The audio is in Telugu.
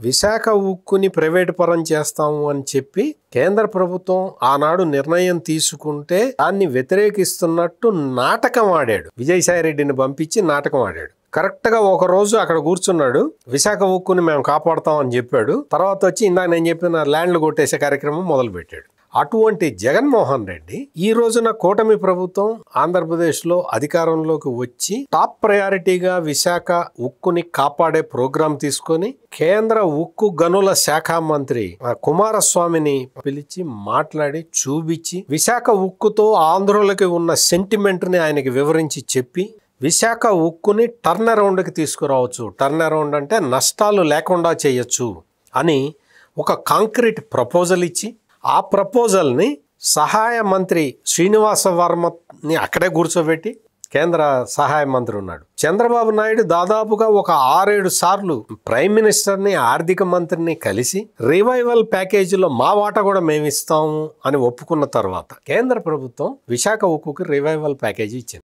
విశాఖ ఉక్కుని ప్రైవేటు పరం చేస్తాము అని చెప్పి కేంద్ర ప్రభుత్వం ఆనాడు నిర్ణయం తీసుకుంటే దాన్ని వ్యతిరేకిస్తున్నట్టు నాటకం ఆడాడు. విజయసాయి రెడ్డిని పంపించి నాటకం ఆడాడు. కరెక్ట్ గా ఒక రోజు అక్కడ కూర్చున్నాడు, విశాఖ ఉక్కుని మేము కాపాడుతాం అని చెప్పాడు. తర్వాత వచ్చి ఇందాక నేను చెప్పిన ల్యాండ్లు కొట్టేసే కార్యక్రమం మొదలు పెట్టాడు. అటువంటి జగన్మోహన్ రెడ్డి ఈ రోజున కూటమి ప్రభుత్వం ఆంధ్రప్రదేశ్లో అధికారంలోకి వచ్చి టాప్ ప్రయారిటీగా విశాఖ ఉక్కుని కాపాడే ప్రోగ్రాం తీసుకొని కేంద్ర ఉక్కు గనుల శాఖ మంత్రి కుమారస్వామిని పిలిచి మాట్లాడి చూపించి విశాఖ ఉక్కుతో ఆంధ్రులకి ఉన్న సెంటిమెంట్ ని ఆయనకి వివరించి చెప్పి విశాఖ ఉక్కుని టర్న్ అరౌండ్కి తీసుకురావచ్చు, టర్న్ అరౌండ్ అంటే నష్టాలు లేకుండా చేయొచ్చు అని ఒక కాంక్రీట్ ప్రపోజల్ ఇచ్చి ఆ ప్రపోజల్ని సహాయ మంత్రి శ్రీనివాస వర్మని అక్కడే కూర్చోబెట్టి, కేంద్ర సహాయ మంత్రి ఉన్నాడు చంద్రబాబు నాయుడు, దాదాపుగా ఒక 6-7 సార్లు ప్రైమ్ మినిస్టర్ని ఆర్థిక మంత్రిని కలిసి రివైవల్ ప్యాకేజీలో మా వాటా కూడా మేము ఇస్తాము అని ఒప్పుకున్న తర్వాత కేంద్ర ప్రభుత్వం విశాఖ ఉక్కుకి రివైవల్ ప్యాకేజీ ఇచ్చింది.